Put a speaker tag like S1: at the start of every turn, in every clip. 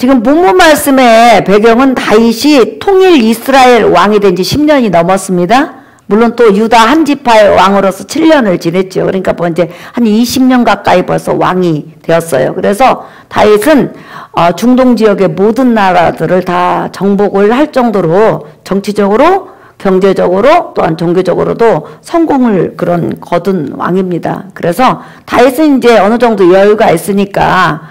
S1: 지금 본문 말씀의 배경은 다윗이 통일 이스라엘 왕이 된 지 10년이 넘었습니다. 물론 또 유다 한 지파의 왕으로서 7년을 지냈죠. 그러니까 뭐 이제 한 20년 가까이 벌써 왕이 되었어요. 그래서 다윗은 중동 지역의 모든 나라들을 다 정복을 할 정도로 정치적으로, 경제적으로, 또한 종교적으로도 성공을 거둔 왕입니다. 그래서 다윗은 이제 어느 정도 여유가 있으니까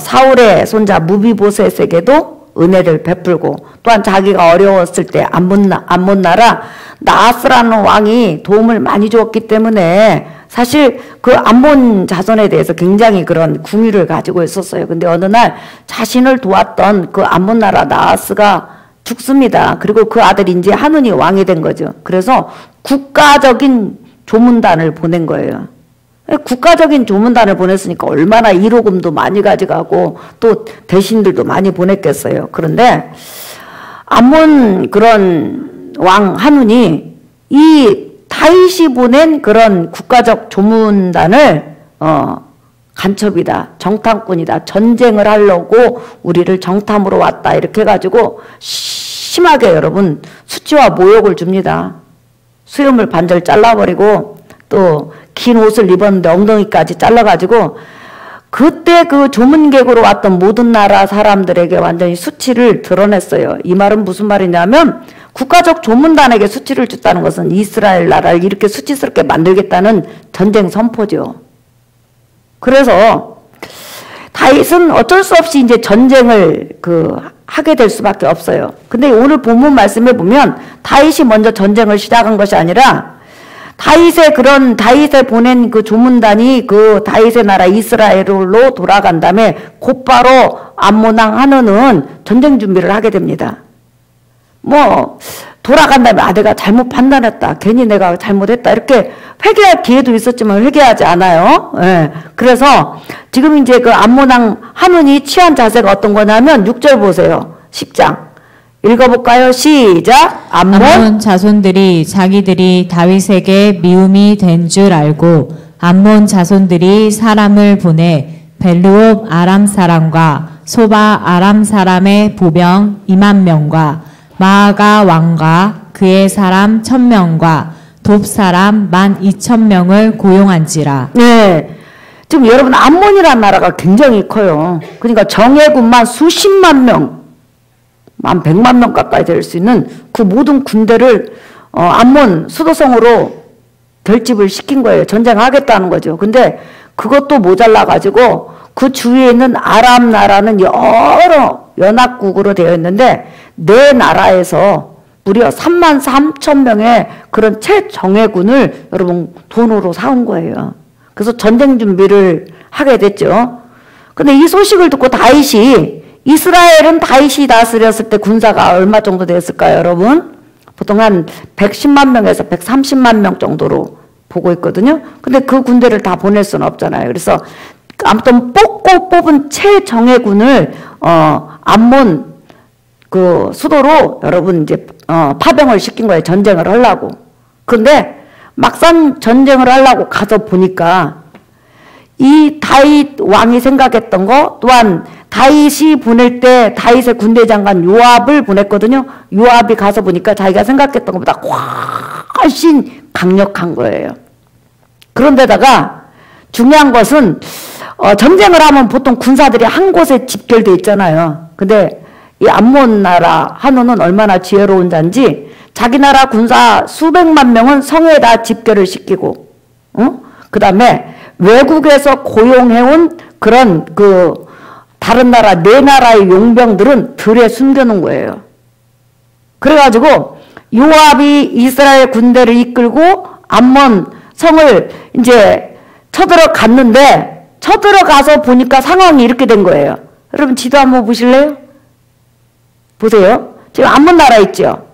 S1: 사울의 손자 무비보셋에게도 은혜를 베풀고, 또한 자기가 어려웠을 때 암몬 나라 나하스라는 왕이 도움을 많이 주었기 때문에 사실 그 암몬 자손에 대해서 굉장히 그런 궁유를 가지고 있었어요. 근데 어느 날 자신을 도왔던 그 암몬 나라 나하스가 죽습니다. 그리고 그 아들이 이제 하눈이 왕이 된 거죠. 그래서 국가적인 조문단을 보낸 거예요. 국가적인 조문단을 보냈으니까 얼마나 일호금도 많이 가져가고 또 대신들도 많이 보냈겠어요. 그런데 암몬 그런 왕 하눈이 이 다윗이 보낸 그런 국가적 조문단을 간첩이다, 정탐꾼이다, 전쟁을 하려고 우리를 정탐으로 왔다 이렇게 해가지고 심하게 여러분 수치와 모욕을 줍니다. 수염을 반절 잘라버리고 또 긴 옷을 입었는데 엉덩이까지 잘라가지고 그때 그 조문객으로 왔던 모든 나라 사람들에게 완전히 수치를 드러냈어요. 이 말은 무슨 말이냐면 국가적 조문단에게 수치를 줬다는 것은 이스라엘 나라를 이렇게 수치스럽게 만들겠다는 전쟁 선포죠. 그래서 다윗은 어쩔 수 없이 이제 전쟁을 하게 될 수밖에 없어요. 근데 오늘 본문 말씀에 보면 다윗이 먼저 전쟁을 시작한 것이 아니라 다윗에 보낸 그 조문단이 그 다윗의 나라 이스라엘로 돌아간 다음에 곧바로 암몬 왕 하눈은 전쟁 준비를 하게 됩니다. 뭐 돌아간 다음에 내가 잘못 판단했다, 괜히 내가 잘못했다 이렇게 회개할 기회도 있었지만 회개하지 않아요. 예. 그래서 지금 이제 그 암몬 왕 하눈이 취한 자세가 어떤 거냐면 6절 보세요. 10장 읽어볼까요? 시작.
S2: 암몬 자손들이 자기들이 다윗에게 미움이 된 줄 알고 암몬 자손들이 사람을 보내 벨르옵 아람 사람과 소바 아람 사람의 보병 20,000명과 마아가 왕과 그의 사람 1,000명과 돕 사람 12,000명을 고용한지라.
S1: 네. 지금 여러분 암몬이라는 나라가 굉장히 커요. 그러니까 정예군만 수십만 명, 한 100만 명 가까이 될 수 있는 그 모든 군대를 암몬 수도성으로 결집을 시킨 거예요. 전쟁하겠다는 거죠. 근데 그것도 모자라 가지고 그 주위에 있는 아람 나라는 여러 연합국으로 되어 있는데 네 나라에서 무려 33,000명의 그런 최정예군을 여러분 돈으로 사온 거예요. 그래서 전쟁 준비를 하게 됐죠. 근데 이 소식을 듣고 이스라엘은 다윗이 다스렸을 때 군사가 얼마 정도 됐을까요, 여러분? 보통 한 110만 명에서 130만 명 정도로 보고 있거든요. 근데 그 군대를 다 보낼 수는 없잖아요. 그래서 아무튼 뽑고 뽑은 최정예군을 암몬 그 수도로 여러분 이제 파병을 시킨 거예요. 전쟁을 하려고. 근데 막상 전쟁을 하려고 가서 보니까 이 다윗 왕이 생각했던 거, 또한 다윗이 보낼 때 다윗의 군대 장관 요압을 보냈거든요. 요압이 가서 보니까 자기가 생각했던 것보다 훨씬 강력한 거예요. 그런데다가 중요한 것은 전쟁을 하면 보통 군사들이 한 곳에 집결돼 있잖아요. 근데 이 암몬 나라 하눈은 얼마나 지혜로운 자인지 자기 나라 군사 수백만 명은 성에다 집결을 시키고, 그 다음에 외국에서 고용해온 그런 다른 나라 네 나라의 용병들은 들에 숨겨놓은 거예요. 그래가지고 요압이 이스라엘 군대를 이끌고 암몬 성을 이제 쳐들어갔는데 쳐들어가서 보니까 상황이 이렇게 된 거예요. 여러분 지도 한번 보실래요? 보세요. 지금 암몬 나라 있죠.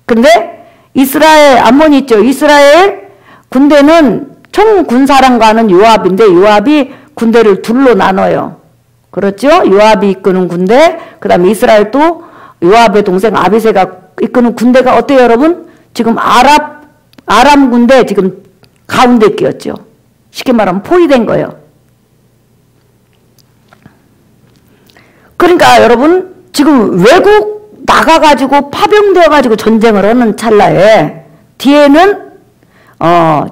S1: 근데 암몬이 있죠. 이스라엘 군대는 총 군사령관은 요압인데 요압이 군대를 둘로 나눠요. 그렇죠? 요압이 이끄는 군대, 그 다음에 이스라엘 또 요압의 동생 아비새가 이끄는 군대가 어때요, 여러분? 지금 아람 군대 지금 가운데 끼었죠. 쉽게 말하면 포위된 거예요. 그러니까 여러분 지금 외국 나가가지고 파병되어가지고 전쟁을 하는 찰나에 뒤에는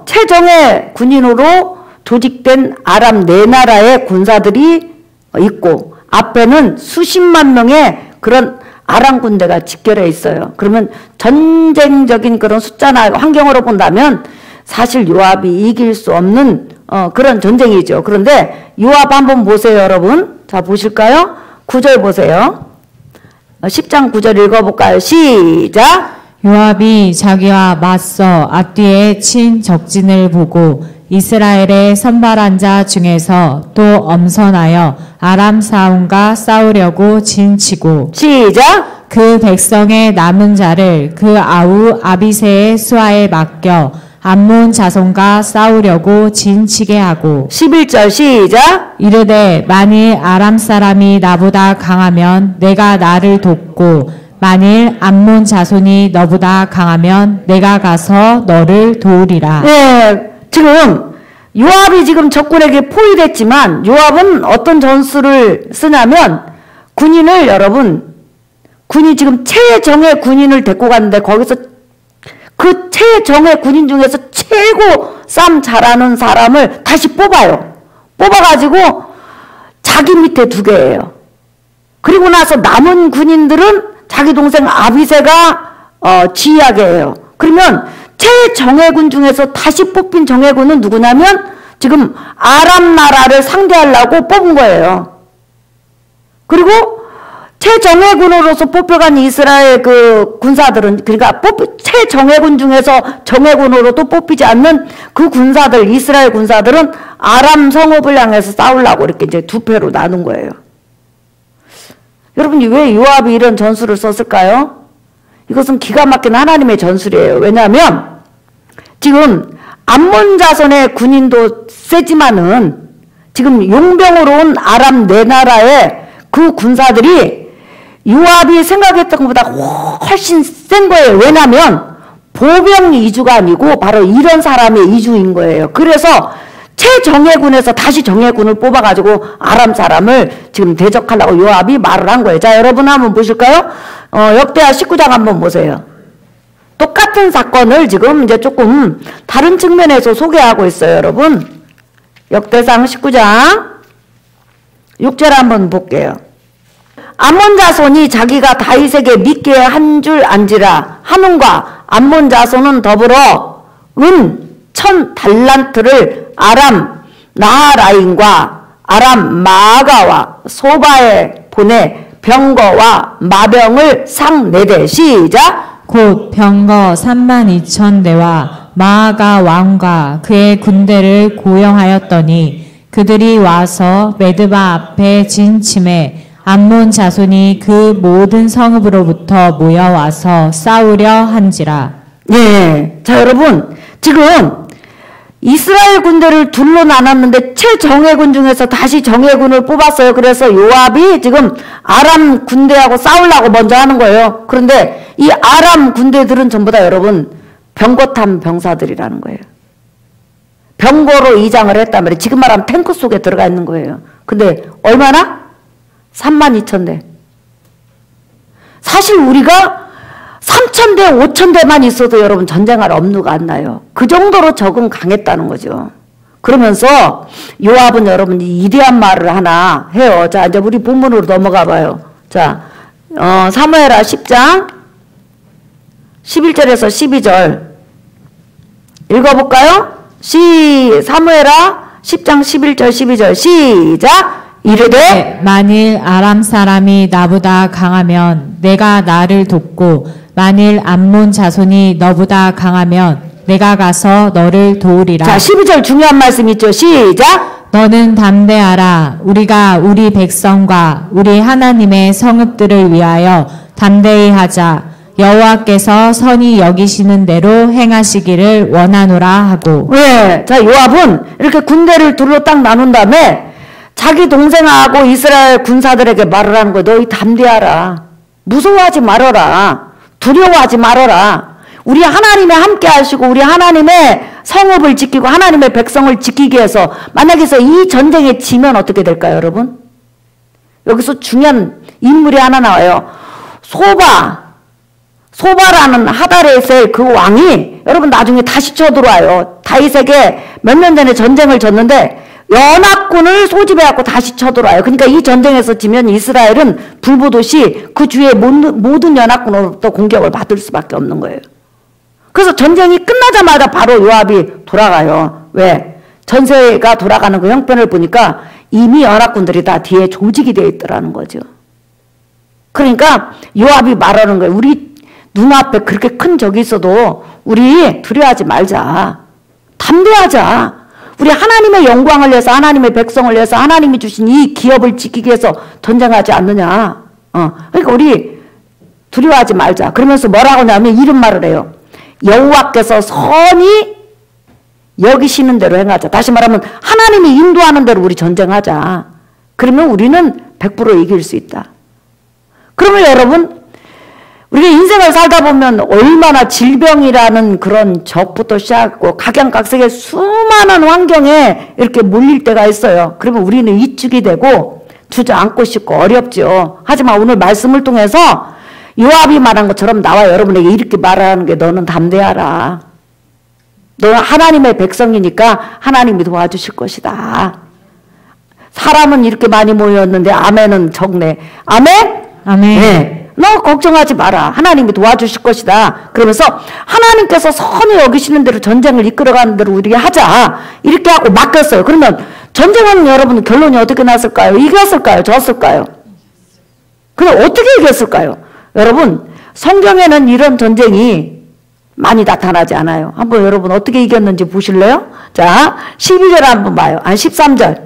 S1: 최정예 군인으로 조직된 아람 네 나라의 군사들이 있고 앞에는 수십만 명의 그런 아람 군대가 직결해 있어요. 그러면 전쟁적인 그런 숫자나 환경으로 본다면 사실 요압이 이길 수 없는 그런 전쟁이죠. 그런데 요압 한번 보세요, 여러분. 자, 보실까요? 9절 보세요. 10장 9절 읽어볼까요? 시작!
S2: 요압이 자기와 맞서 앞뒤에 친 적진을 보고 이스라엘의 선발한 자 중에서 또 엄선하여 아람 사람과 싸우려고 진치고
S1: 시작!
S2: 그 백성의 남은 자를 그 아우 아비새의 수하에 맡겨 암몬 자손과 싸우려고 진치게 하고
S1: 11절 시작!
S2: 이르되 만일 아람 사람이 나보다 강하면 내가 나를 돕고 만일 암몬 자손이 너보다 강하면 내가 가서 너를 도우리라.
S1: 네, 지금 요압이 지금 적군에게 포위됐지만 요압은 어떤 전술을 쓰냐면 군인을 여러분 군이 지금 최정예 군인을 데리고 갔는데 거기서 그 최정예 군인 중에서 최고 싸움 잘하는 사람을 다시 뽑아요. 뽑아가지고 자기 밑에 두게예요. 그리고 나서 남은 군인들은 자기 동생 아비새가 지휘하게 해요. 그러면 최정예군 중에서 다시 뽑힌 정예군은 누구냐면 지금 아람 나라를 상대하려고 뽑은 거예요. 그리고 최정예군으로서 뽑혀간 이스라엘 그 군사들은 그러니까 최정예군 중에서 정예군으로 또 뽑히지 않는 그 군사들 이스라엘 군사들은 아람 성읍을 향해서 싸우려고 이렇게 이제 두 패로 나눈 거예요. 여러분이 왜 요압이 이런 전술을 썼을까요? 이것은 기가 막힌 하나님의 전술이에요. 왜냐하면 지금 암몬 자손의 군인도 세지만은 지금 용병으로 온 아람 네 나라의 그 군사들이 요압이 생각했던 것보다 훨씬 센 거예요. 왜냐하면 보병 이주가 아니고 바로 이런 사람의 이주인 거예요. 그래서 최정예군에서 다시 정예군을 뽑아가지고 아람 사람을 지금 대적하려고 요압이 말을 한 거예요. 자, 여러분 한번 보실까요? 역대하 19장 한번 보세요. 똑같은 사건을 지금 이제 조금 다른 측면에서 소개하고 있어요, 여러분. 역대상 19장 6절 한번 볼게요. 암몬 자손이 자기가 다윗에게 믿게 한 줄 안지라 하문과 암몬 자손은 더불어 은 1000달란트를 아람 나하라임과 아람 마아가와 소바에 보내 병거와 마병을 상 4대 시작
S2: 곧 병거 32,000대와 마아가 왕과 그의 군대를 고용하였더니 그들이 와서 메드바 앞에 진침에 암몬 자손이 그 모든 성읍으로부터 모여와서 싸우려 한지라.
S1: 네, 자 여러분 지금 이스라엘 군대를 둘로 나눴는데 최정예군 중에서 다시 정예군을 뽑았어요. 그래서 요압이 지금 아람 군대하고 싸우려고 먼저 하는 거예요. 그런데 이 아람 군대들은 전부 다 여러분 병거탄 병사들이라는 거예요. 병거로 이장을 했단 말이에요. 지금 말하면 탱크 속에 들어가 있는 거예요. 근데 얼마나? 32,000대. 사실 우리가 3,000대, 5,000대만 있어도 여러분 전쟁할 엄두가 안 나요. 그 정도로 적은 강했다는 거죠. 그러면서 요압은 여러분 이대한 말을 하나 해요. 자, 이제 우리 본문으로 넘어가 봐요. 자, 사무엘하 10장 11절에서 12절 읽어볼까요? 사무엘하 10장 11절 12절 시작 이르되
S2: 만일 아람 사람이 나보다 강하면 내가 나를 돕고 만일 암몬 자손이 너보다 강하면 내가 가서 너를 도우리라.
S1: 자 12절 중요한 말씀 있죠. 시작
S2: 너는 담대하라. 우리가 우리 백성과 우리 하나님의 성읍들을 위하여 담대히 하자. 여호와께서 선히 여기시는 대로 행하시기를 원하노라 하고.
S1: 네, 자 요압은 이렇게 군대를 둘로 딱 나눈 다음에 자기 동생하고 이스라엘 군사들에게 말을 하는 거예요. 너희 담대하라. 무서워하지 말아라. 두려워하지 말아라. 우리 하나님이 함께 하시고 우리 하나님의 성읍을 지키고 하나님의 백성을 지키기 위해서 만약에 이 전쟁에 지면 어떻게 될까요, 여러분? 여기서 중요한 인물이 하나 나와요. 소바라는 하다렛의 그 왕이 여러분 나중에 다시 쳐들어와요. 다윗에게 몇 년 전에 전쟁을 졌는데 연합군을 소집해갖고 다시 쳐들어와요. 그러니까 이 전쟁에서 지면 이스라엘은 불보듯이 그 주위의 모든 연합군으로부터 공격을 받을 수밖에 없는 거예요. 그래서 전쟁이 끝나자마자 바로 요압이 돌아가요. 왜? 전세가 돌아가는 그 형편을 보니까 이미 연합군들이 다 뒤에 조직이 되어 있더라는 거죠. 그러니까 요압이 말하는 거예요. 우리 눈앞에 그렇게 큰 적이 있어도 우리 두려워하지 말자. 담대하자. 우리 하나님의 영광을 위해서, 하나님의 백성을 위해서, 하나님이 주신 이 기업을 지키기 위해서 전쟁하지 않느냐. 그러니까 우리 두려워하지 말자. 그러면서 뭐라고 하냐면 이런 말을 해요. 여호와께서 선히 여기시는 대로 행하자. 다시 말하면 하나님이 인도하는 대로 우리 전쟁하자. 그러면 우리는 100% 이길 수 있다. 그러면 여러분, 우리가 인생을 살다 보면 얼마나 질병이라는 그런 적부터 시작하고 각양각색의 수많은 환경에 이렇게 몰릴 때가 있어요. 그러면 우리는 위축이 되고 주저앉고 싶고 어렵죠. 하지만 오늘 말씀을 통해서 요압이 말한 것처럼 나와 여러분에게 이렇게 말하는 게 너는 담대하라. 너는 하나님의 백성이니까 하나님이 도와주실 것이다. 사람은 이렇게 많이 모였는데 아멘은 적네. 아멘?
S2: 아멘.
S1: 네. 너 걱정하지 마라. 하나님이 도와주실 것이다. 그러면서 하나님께서 선히 여기시는 대로 전쟁을 이끌어가는 대로 우리가 하자. 이렇게 하고 맡겼어요. 그러면 전쟁은 여러분 결론이 어떻게 났을까요? 이겼을까요? 졌을까요? 그럼 어떻게 이겼을까요? 여러분 성경에는 이런 전쟁이 많이 나타나지 않아요. 한번 여러분 어떻게 이겼는지 보실래요? 자 12절 한번 봐요. 13절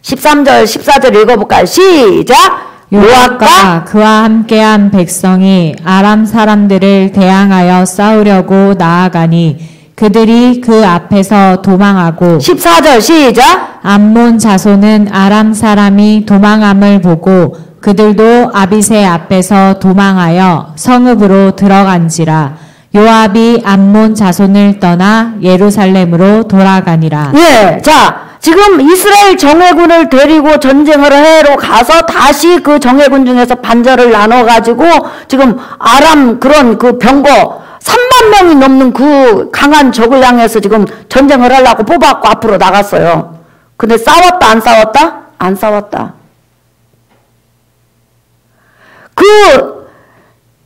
S1: 14절 읽어볼까요? 시작!
S2: 요압과 그와 함께한 백성이 아람 사람들을 대항하여 싸우려고 나아가니 그들이 그 앞에서 도망하고
S1: 14절 시작!
S2: 암몬 자손은 아람 사람이 도망함을 보고 그들도 아비새 앞에서 도망하여 성읍으로 들어간지라. 요압이 암몬 자손을 떠나 예루살렘으로 돌아가니라.
S1: 예, 자 지금 이스라엘 정예군을 데리고 전쟁을 하러 가서 다시 그 정예군 중에서 반절을 나눠가지고 지금 아람 그런 그 병거 3만 명이 넘는 그 강한 적을 향해서 지금 전쟁을 하려고 뽑아갖고 앞으로 나갔어요. 근데 싸웠다 안 싸웠다? 안 싸웠다. 그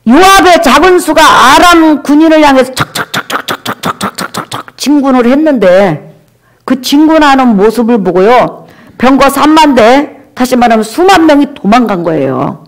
S1: 요압의 작은 수가 아람 군인을 향해서 척척척척척척척척척 진군을 했는데 그 진군하는 모습을 보고요. 병거 3만 대, 다시 말하면 수만 명이 도망간 거예요.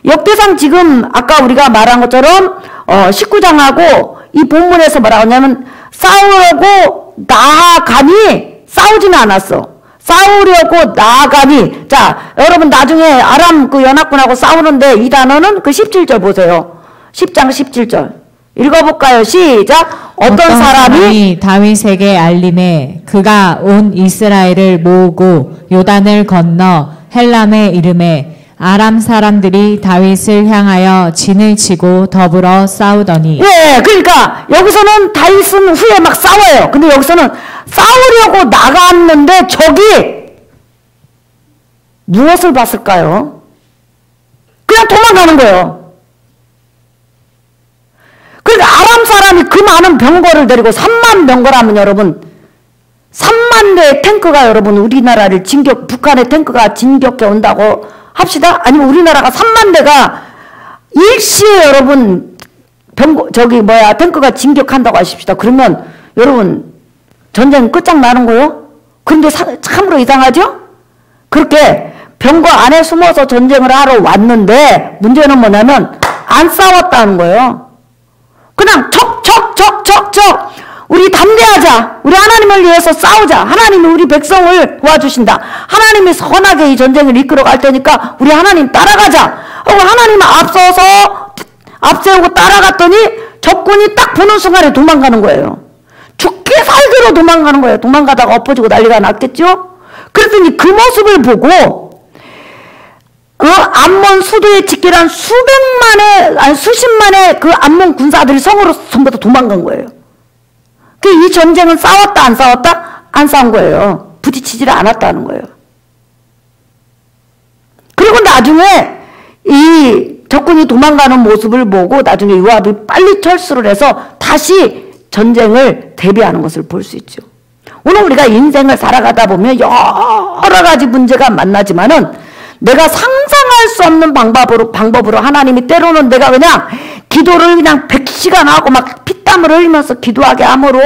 S1: 역대상 지금 아까 우리가 말한 것처럼 19장하고 이 본문에서 뭐라고 하냐면 싸우려고 나아가니 싸우지는 않았어. 싸우려고 나아가니. 자, 여러분 나중에 아람 그 연합군하고 싸우는데 이 단어는 그 17절 보세요. 10장 17절. 읽어볼까요? 시작! 어떤 사람이
S2: 다윗에게 알림해 그가 온 이스라엘을 모으고 요단을 건너 헬람에 이름해 아람 사람들이 다윗을 향하여 진을 치고 더불어 싸우더니.
S1: 예, 그러니까 여기서는 다윗은 후에 막 싸워요. 근데 여기서는 싸우려고 나갔는데 적이 무엇을 봤을까요? 그냥 도망가는 거예요. 그러니까 아람 사람이 그 많은 병거를 데리고 3만 병거라면 여러분 3만 대의 탱크가 여러분 우리나라를 북한의 탱크가 진격해 온다고 합시다. 아니면 우리나라가 3만 대가 일시에 여러분 탱크가 진격한다고 하십시다. 그러면 여러분 전쟁 끝장나는 거요? 그런데 참으로 이상하죠? 그렇게 병거 안에 숨어서 전쟁을 하러 왔는데 문제는 뭐냐면 안 싸웠다는 거예요. 그냥 척척척척척 우리 담대하자. 우리 하나님을 위해서 싸우자. 하나님이 우리 백성을 도와주신다. 하나님이 선하게 이 전쟁을 이끌어 갈 테니까 우리 하나님 따라가자. 하나님 앞세우고 따라갔더니 적군이 딱 보는 순간에 도망가는 거예요. 죽게 살기로 도망가는 거예요. 도망가다가 엎어지고 난리가 났겠죠? 그랬더니 그 모습을 보고 암몬 수도에 집결한 수십만의 그 암몬 군사들이 성으로 전부 다 도망간 거예요. 이 전쟁은 싸웠다 안 싸웠다? 안 싸운 거예요. 부딪히지를 않았다는 거예요. 나중에 이 적군이 도망가는 모습을 보고 나중에 요압이 빨리 철수를 해서 다시 전쟁을 대비하는 것을 볼 수 있죠. 오늘 우리가 인생을 살아가다 보면 여러 가지 문제가 만나지만은 내가 상상할 수 없는 방법으로 하나님이 때로는 내가 그냥 기도를 그냥 100시간 하고 막 피땀을 흘리면서 기도하게 함으로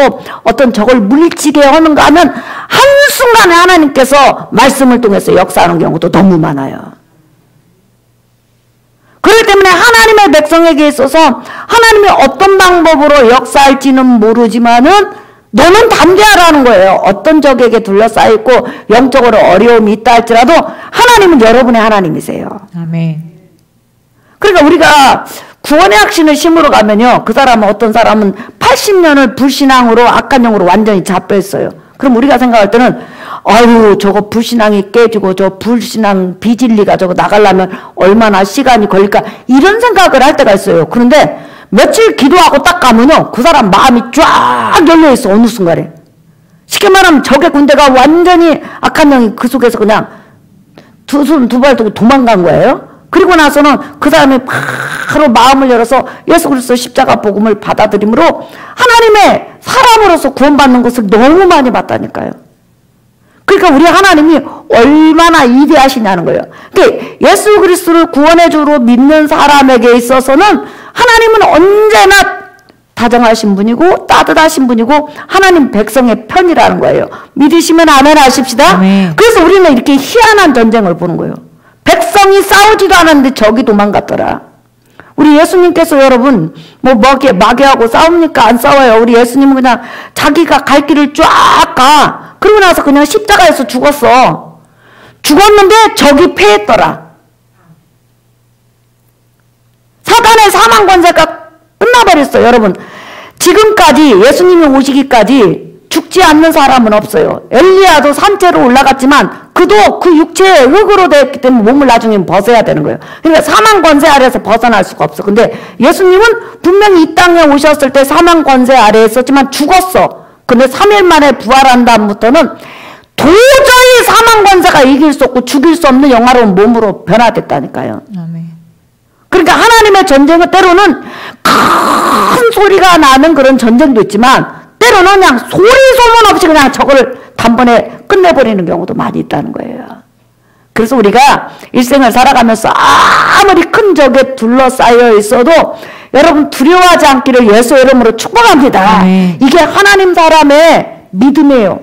S1: 어떤 적을 물리치게 하는가 하면 한순간에 하나님께서 말씀을 통해서 역사하는 경우도 너무 많아요. 그렇기 때문에 하나님의 백성에게 있어서 하나님이 어떤 방법으로 역사할지는 모르지만은 너는 담대하라는 거예요. 어떤 적에게 둘러싸여 있고 영적으로 어려움이 있다 할지라도 하나님은 여러분의 하나님이세요.
S2: 아멘.
S1: 그러니까 우리가 구원의 확신을 심으러 가면요, 그 사람은 어떤 사람은 80년을 불신앙으로 악한 영으로 완전히 잡혀있어요. 그럼 우리가 생각할 때는 아유 저거 불신앙이 깨지고 저 불신앙 비진리가 저거 나가려면 얼마나 시간이 걸릴까 이런 생각을 할 때가 있어요. 그런데 며칠 기도하고 딱 가면요 그 사람 마음이 쫙 열려있어. 어느 순간에 쉽게 말하면 적의 군대가 완전히 악한 영이 그 속에서 그냥 두 손 두 발 두고 도망간 거예요. 그리고 나서는 그 사람이 바로 마음을 열어서 예수 그리스도 십자가 복음을 받아들임으로 하나님의 사람으로서 구원받는 것을 너무 많이 봤다니까요. 그러니까 우리 하나님이 얼마나 위대하시냐는 거예요. 그러니까 예수 그리스도를 구원의 주로 믿는 사람에게 있어서는 하나님은 언제나 다정하신 분이고 따뜻하신 분이고 하나님 백성의 편이라는 거예요. 믿으시면 아멘 하십시다.
S2: 아멘.
S1: 그래서 우리는 이렇게 희한한 전쟁을 보는 거예요. 백성이 싸우지도 않았는데 적이 도망갔더라. 우리 예수님께서 여러분 뭐 마귀하고 싸웁니까? 안 싸워요. 우리 예수님은 그냥 자기가 갈 길을 쫙 가. 그러고 나서 그냥 십자가에서 죽었어. 죽었는데 적이 패했더라. 사단의 사망 권세가 끝나버렸어요. 여러분 지금까지 예수님이 오시기까지 죽지 않는 사람은 없어요. 엘리야도 산채로 올라갔지만 그도 그 육체의 흙으로 되었기 때문에 몸을 나중에 벗어야 되는 거예요. 그러니까 사망 권세 아래에서 벗어날 수가 없어. 근데 예수님은 분명히 이 땅에 오셨을 때 사망 권세 아래에 있었지만 죽었어. 근데 3일 만에 부활한 다음부터는 도저히 사망 권세가 이길 수 없고 죽일 수 없는 영화로운 몸으로 변화됐다니까요.
S2: 아멘.
S1: 그러니까 하나님의 전쟁은 때로는 큰 소리가 나는 그런 전쟁도 있지만 때로는 그냥 소리 소문 없이 그냥 저걸 단번에 끝내버리는 경우도 많이 있다는 거예요. 그래서 우리가 일생을 살아가면서 아무리 큰 적에 둘러싸여 있어도 여러분 두려워하지 않기를 예수 이름으로 축복합니다. 이게 하나님 사람의 믿음이에요.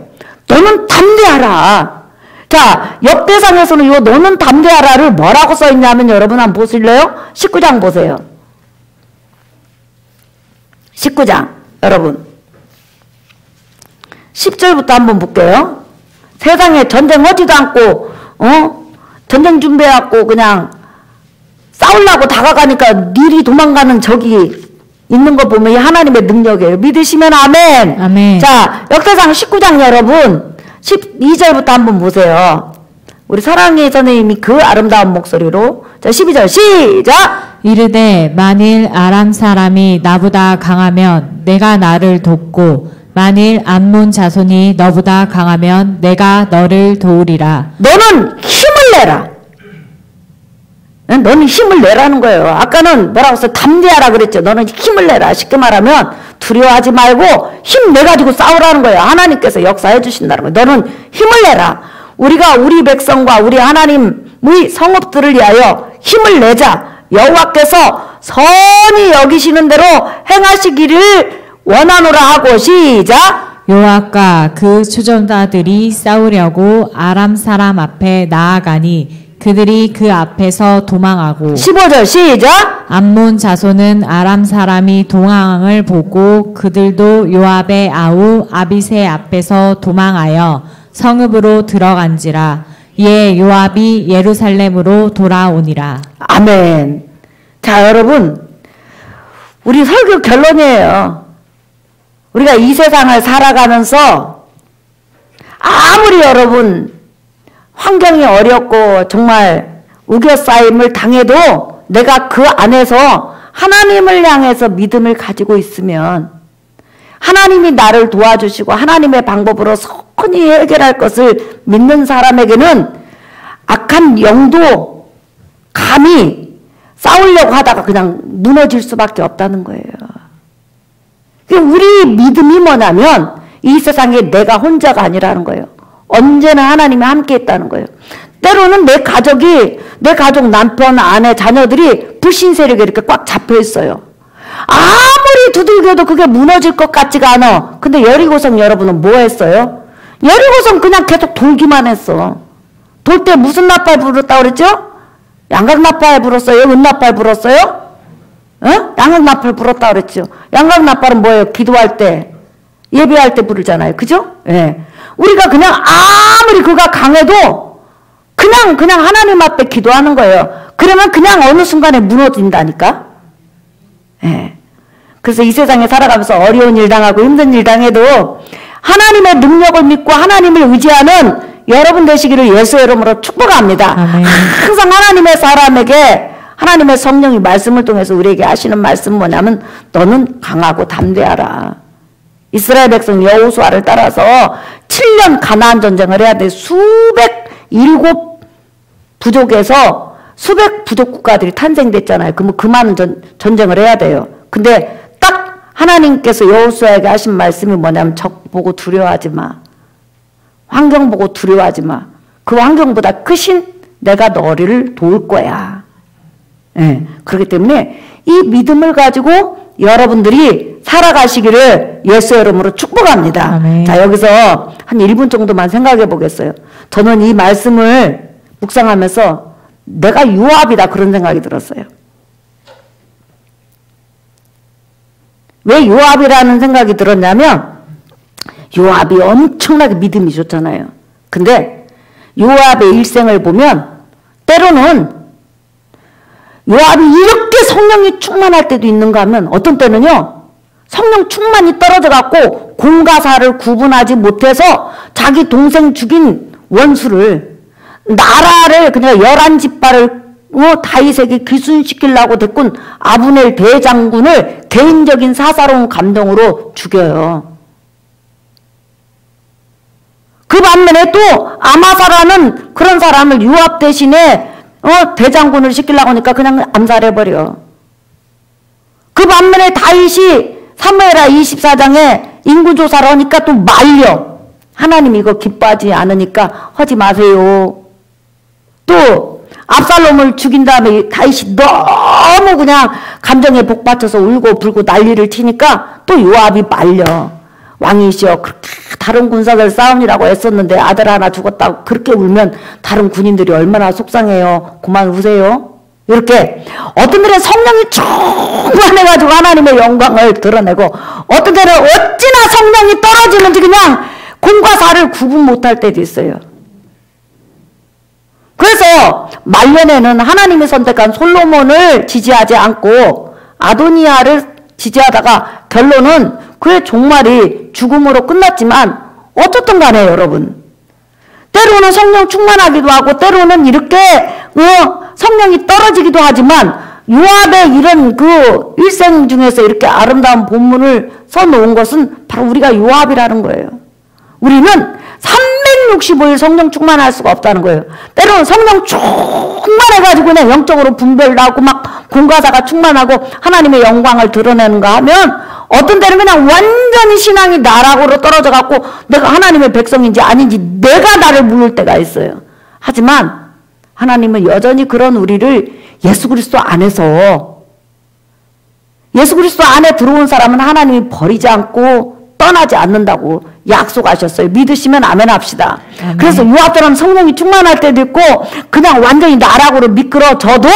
S1: 너는 담대하라. 자, 역대상에서는 이 너는 담대하라를 뭐라고 써있냐면 여러분 한번 보실래요? 19장 보세요. 19장 여러분 10절부터 한번 볼게요. 세상에 전쟁 하지도 않고 전쟁 준비해갖고 그냥 싸우려고 다가가니까 니리 도망가는 적이 있는 거 보면 이 하나님의 능력이에요. 믿으시면 아멘.
S2: 아멘.
S1: 자, 역대상 19장 여러분 12절부터 한번 보세요. 우리 사랑의 선생님이 그 아름다운 목소리로 자 12절 시작.
S2: 이르되 만일 아람 사람이 나보다 강하면 내가 나를 돕고 만일 암몬 자손이 너보다 강하면 내가 너를 도우리라.
S1: 너는 힘을 내라. 너는 힘을 내라는 거예요. 아까는 뭐라고 해서 담대하라 그랬죠. 너는 힘을 내라. 쉽게 말하면 두려워하지 말고 힘 내가지고 싸우라는 거예요. 하나님께서 역사해 주신다는 거예요. 너는 힘을 내라. 우리가 우리 백성과 우리 하나님의 성읍들을 위하여 힘을 내자. 여호와께서 선히 여기시는 대로 행하시기를 원하노라 하고 시작.
S2: 요압과 그 추종자들이 싸우려고 아람 사람 앞에 나아가니 그들이 그 앞에서 도망하고
S1: 15절 시작.
S2: 암몬 자손은 아람 사람이 도망을 보고 그들도 요압의 아우 아비새 앞에서 도망하여 성읍으로 들어간지라. 이에 요압이 예루살렘으로 돌아오니라.
S1: 아멘. 자 여러분 우리 설교 결론이에요. 우리가 이 세상을 살아가면서 아무리 여러분 환경이 어렵고 정말 우겨싸임을 당해도 내가 그 안에서 하나님을 향해서 믿음을 가지고 있으면 하나님이 나를 도와주시고 하나님의 방법으로 선히 해결할 것을 믿는 사람에게는 악한 영도 감히 싸우려고 하다가 그냥 무너질 수밖에 없다는 거예요. 우리 믿음이 뭐냐면 이 세상에 내가 혼자가 아니라는 거예요. 언제나 하나님이 함께 있다는 거예요. 때로는 내 가족, 남편, 아내, 자녀들이 불신 세력에 이렇게 꽉 잡혀 있어요. 아무리 두들겨도 그게 무너질 것 같지가 않아. 근데 여리고성 여러분은 뭐 했어요? 여리고성 그냥 계속 돌기만 했어. 돌 때 무슨 나팔 불었다고 그랬죠? 양각나팔 불었어요? 은나팔 불었어요? 어? 양각나팔 불었다고 그랬죠. 양각나팔은 뭐예요? 기도할 때, 예배할 때 부르잖아요. 그죠? 예. 우리가 그냥 아무리 그가 강해도 그냥 하나님 앞에 기도하는 거예요. 그러면 그냥 어느 순간에 무너진다니까? 예. 그래서 이 세상에 살아가면서 어려운 일 당하고 힘든 일 당해도 하나님의 능력을 믿고 하나님을 의지하는 여러분 되시기를 예수의 이름으로 축복합니다.
S2: 아멘.
S1: 항상 하나님의 사람에게 하나님의 성령이 말씀을 통해서 우리에게 하시는 말씀은 뭐냐면 너는 강하고 담대하라. 이스라엘 백성 여호수아를 따라서 7년 가나안 전쟁을 해야 돼. 일곱 부족에서 수백 부족 국가들이 탄생됐잖아요. 그러면 그 많은 전쟁을 해야 돼요. 근데 딱 하나님께서 여호수아에게 하신 말씀이 뭐냐면 적 보고 두려워하지 마. 환경 보고 두려워하지 마. 그 환경보다 크신 내가 너를 도울 거야. 예, 그렇기 때문에 이 믿음을 가지고 여러분들이 살아가시기를 예수의 이름으로 축복합니다.
S2: 아멘.
S1: 자, 여기서 한 1분 정도만 생각해 보겠어요. 저는 이 말씀을 묵상하면서 내가 요압이다 그런 생각이 들었어요. 왜 요압이라는 생각이 들었냐면 요압이 엄청나게 믿음이 좋잖아요. 근데 요압의 일생을 보면 때로는 요압이 이렇게 성령이 충만할 때도 있는가 하면 어떤 때는요. 성령 충만이 떨어져 갖고 공과 사를 구분하지 못해서 자기 동생 죽인 원수를 나라를 그냥 11지파를 다윗에게 귀순시키려고 데꾼 아브넬 대장군을 개인적인 사사로운 감동으로 죽여요. 그 반면에 또 아마사라는 그런 사람을 요압 대신에 대장군을 시키려고 하니까 그냥 암살해버려. 그 반면에 다윗이 사무엘하 24장에 인구조사를 하니까 또 말려. 하나님 이거 기뻐하지 않으니까 하지 마세요. 또 압살롬을 죽인 다음에 다윗이 너무 그냥 감정에 복받쳐서 울고 불고 난리를 치니까 또 요압이 말려. 왕이시여 그렇게 다른 군사들 싸움이라고 애썼는데 아들 하나 죽었다고 그렇게 울면 다른 군인들이 얼마나 속상해요. 그만 우세요. 이렇게 어떤 때는 성령이 충만해가지고 하나님의 영광을 드러내고 어떤 때는 어찌나 성령이 떨어지는지 그냥 공과 사를 구분 못할 때도 있어요. 그래서 말년에는 하나님이 선택한 솔로몬을 지지하지 않고 아도니아를 지지하다가 결론은 그의 종말이 죽음으로 끝났지만 어쨌든 간에 여러분 때로는 성령 충만하기도 하고 때로는 이렇게 성령이 떨어지기도 하지만 요압의 이런 그 일생 중에서 이렇게 아름다운 본문을 써놓은 것은 바로 우리가 요압이라는 거예요. 우리는 365일 성령 충만할 수가 없다는 거예요. 때로는 성령 충만해가지고 그냥 영적으로 분별하고 막 공과사가 충만하고 하나님의 영광을 드러내는가 하면 어떤 때는 그냥 완전히 신앙이 나락으로 떨어져갖고 내가 하나님의 백성인지 아닌지 내가 나를 모를 때가 있어요. 하지만 하나님은 여전히 그런 우리를 예수 그리스도 안에서 예수 그리스도 안에 들어온 사람은 하나님이 버리지 않고 떠나지 않는다고 약속하셨어요. 믿으시면 아멘 합시다. 아멘. 그래서 요압처럼 성령이 충만할 때도 있고 그냥 완전히 나락으로 미끄러져도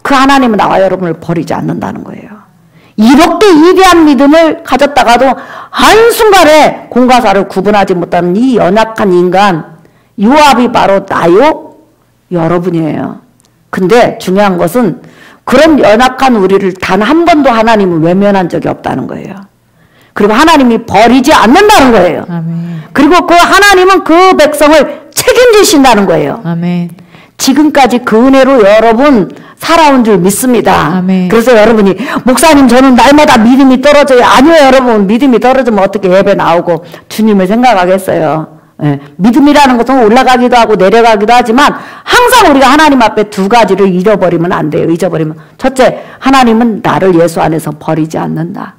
S1: 그 하나님은 나와 여러분을 버리지 않는다는 거예요. 이렇게 위대한 믿음을 가졌다가도 한순간에 공과 사를 구분하지 못하는 이 연약한 인간 요압이 바로 나요? 여러분이에요. 근데 중요한 것은 그런 연약한 우리를 단 한 번도 하나님은 외면한 적이 없다는 거예요. 그리고 하나님이 버리지 않는다는 거예요.
S2: 아멘.
S1: 그리고 그 하나님은 그 백성을 책임지신다는 거예요.
S2: 아멘.
S1: 지금까지 그 은혜로 여러분 살아온 줄 믿습니다.
S2: 아멘.
S1: 그래서 여러분이 목사님 저는 날마다 믿음이 떨어져요. 아니요 여러분 믿음이 떨어지면 어떻게 예배 나오고 주님을 생각하겠어요. 예, 믿음이라는 것은 올라가기도 하고 내려가기도 하지만 항상 우리가 하나님 앞에 두 가지를 잃어버리면 안 돼요. 잊어버리면. 첫째, 하나님은 나를 예수 안에서 버리지 않는다.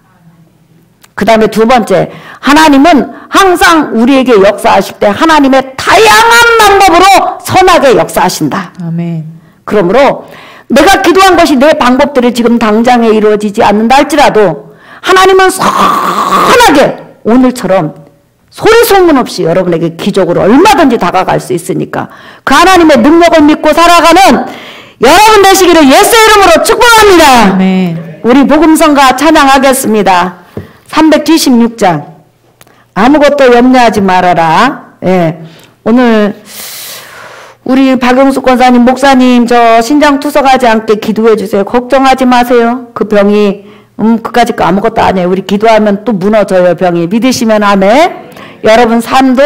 S1: 그 다음에 두 번째, 하나님은 항상 우리에게 역사하실 때 하나님의 다양한 방법으로 선하게 역사하신다.
S2: 아멘.
S1: 그러므로 내가 기도한 것이 내 방법들이 지금 당장에 이루어지지 않는다 할지라도 하나님은 선하게 오늘처럼 소리 소문 없이 여러분에게 기적으로 얼마든지 다가갈 수 있으니까 그 하나님의 능력을 믿고 살아가는 여러분 되시기를 예수 이름으로 축복합니다.
S2: 아멘.
S1: 우리 복음성가 찬양하겠습니다. 376장 아무것도 염려하지 말아라. 예. 오늘 우리 박영숙 권사님 목사님 저 신장 투석하지 않게 기도해 주세요. 걱정하지 마세요. 그 병이 그까짓 거 아무것도 아니에요. 우리 기도하면 또 무너져요. 병이. 믿으시면 아멘. 여러분 삶도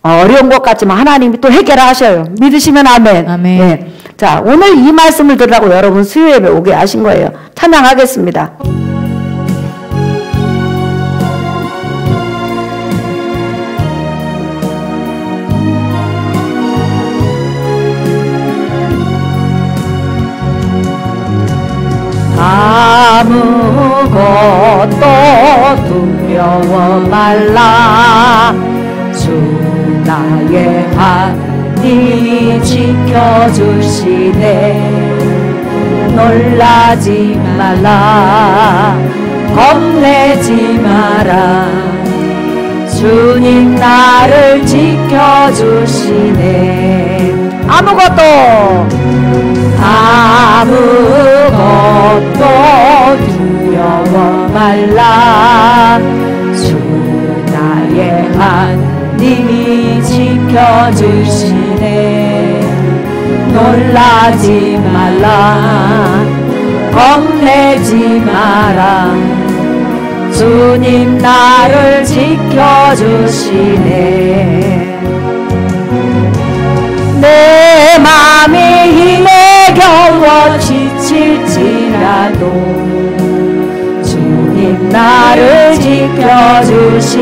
S1: 어려운 것 같지만 하나님이 또 해결하셔요. 믿으시면 아멘.
S2: 아멘.
S1: 예. 자, 오늘 이 말씀을 들으라고 여러분 수요예배 오게 하신 거예요. 찬양하겠습니다. 아무것도 두려워 말라. 주 나의 하나님이 지켜주시네. 놀라지 말라. 겁내지 마라. 주님 나를 지켜주시네. 아무것도 두려워 말라. 주 나의 하나님이 지켜주시네. 놀라지 말라. 겁내지 마라. 주님 나를 지켜주시네. 내 맘이 힘에 겨워 지칠지라도 주님 나를 지켜주시네.